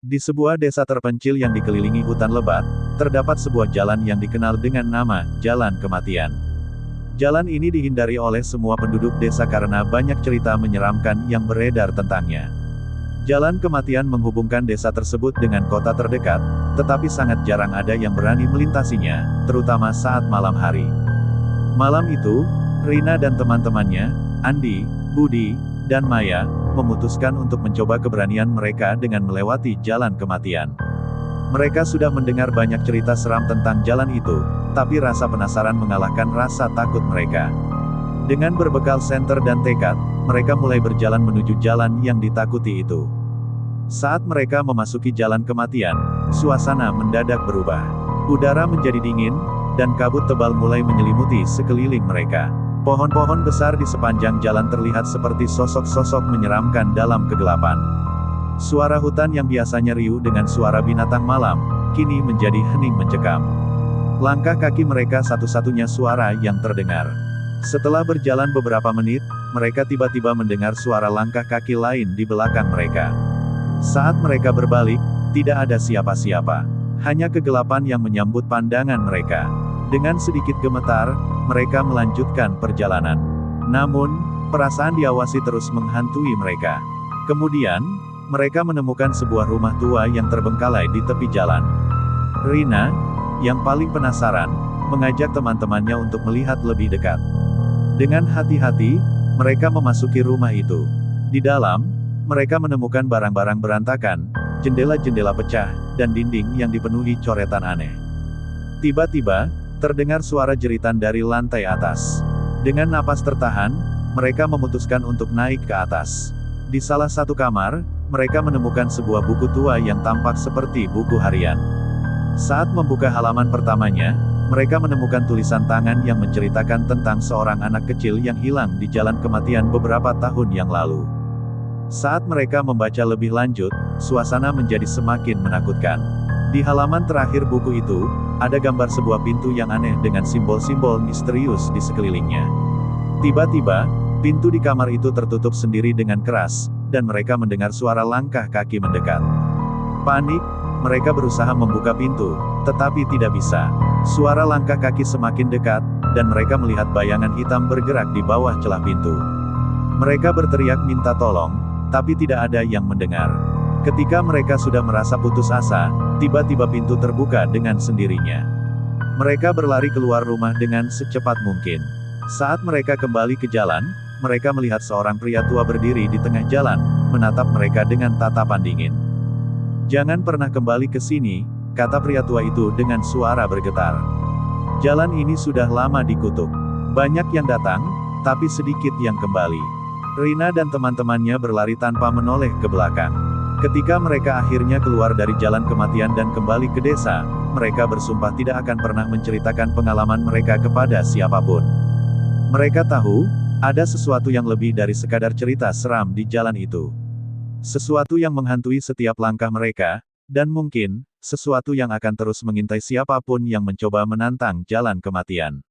Di sebuah desa terpencil yang dikelilingi hutan lebat, terdapat sebuah jalan yang dikenal dengan nama Jalan Kematian. Jalan ini dihindari oleh semua penduduk desa karena banyak cerita menyeramkan yang beredar tentangnya. Jalan Kematian menghubungkan desa tersebut dengan kota terdekat, tetapi sangat jarang ada yang berani melintasinya, terutama saat malam hari. Malam itu, Rina dan teman-temannya, Andi, Budi, dan Maya, memutuskan untuk mencoba keberanian mereka dengan melewati Jalan Kematian. Mereka sudah mendengar banyak cerita seram tentang jalan itu, tapi rasa penasaran mengalahkan rasa takut mereka. Dengan berbekal senter dan tekad, mereka mulai berjalan menuju jalan yang ditakuti itu. Saat mereka memasuki Jalan Kematian, suasana mendadak berubah. Udara menjadi dingin, dan kabut tebal mulai menyelimuti sekeliling mereka. Pohon-pohon besar di sepanjang jalan terlihat seperti sosok-sosok menyeramkan dalam kegelapan. Suara hutan yang biasanya riuh dengan suara binatang malam, kini menjadi hening mencekam. Langkah kaki mereka satu-satunya suara yang terdengar. Setelah berjalan beberapa menit, mereka tiba-tiba mendengar suara langkah kaki lain di belakang mereka. Saat mereka berbalik, tidak ada siapa-siapa. Hanya kegelapan yang menyambut pandangan mereka. Dengan sedikit gemetar, mereka melanjutkan perjalanan. Namun, perasaan diawasi terus menghantui mereka. Kemudian, mereka menemukan sebuah rumah tua yang terbengkalai di tepi jalan. Rina, yang paling penasaran, mengajak teman-temannya untuk melihat lebih dekat. Dengan hati-hati, mereka memasuki rumah itu. Di dalam, mereka menemukan barang-barang berantakan, jendela-jendela pecah, dan dinding yang dipenuhi coretan aneh. Tiba-tiba, terdengar suara jeritan dari lantai atas. Dengan napas tertahan, mereka memutuskan untuk naik ke atas. Di salah satu kamar, mereka menemukan sebuah buku tua yang tampak seperti buku harian. Saat membuka halaman pertamanya, mereka menemukan tulisan tangan yang menceritakan tentang seorang anak kecil yang hilang di Jalan Kematian beberapa tahun yang lalu. Saat mereka membaca lebih lanjut, suasana menjadi semakin menakutkan. Di halaman terakhir buku itu, ada gambar sebuah pintu yang aneh dengan simbol-simbol misterius di sekelilingnya. Tiba-tiba, pintu di kamar itu tertutup sendiri dengan keras, dan mereka mendengar suara langkah kaki mendekat. Panik, mereka berusaha membuka pintu, tetapi tidak bisa. Suara langkah kaki semakin dekat, dan mereka melihat bayangan hitam bergerak di bawah celah pintu. Mereka berteriak minta tolong, tapi tidak ada yang mendengar. Ketika mereka sudah merasa putus asa, tiba-tiba pintu terbuka dengan sendirinya. Mereka berlari keluar rumah dengan secepat mungkin. Saat mereka kembali ke jalan, mereka melihat seorang pria tua berdiri di tengah jalan, menatap mereka dengan tatapan dingin. "Jangan pernah kembali ke sini," kata pria tua itu dengan suara bergetar. "Jalan ini sudah lama dikutuk. Banyak yang datang, tapi sedikit yang kembali." Rina dan teman-temannya berlari tanpa menoleh ke belakang. Ketika mereka akhirnya keluar dari Jalan Kematian dan kembali ke desa, mereka bersumpah tidak akan pernah menceritakan pengalaman mereka kepada siapapun. Mereka tahu, ada sesuatu yang lebih dari sekadar cerita seram di jalan itu. Sesuatu yang menghantui setiap langkah mereka, dan mungkin, sesuatu yang akan terus mengintai siapapun yang mencoba menantang Jalan Kematian.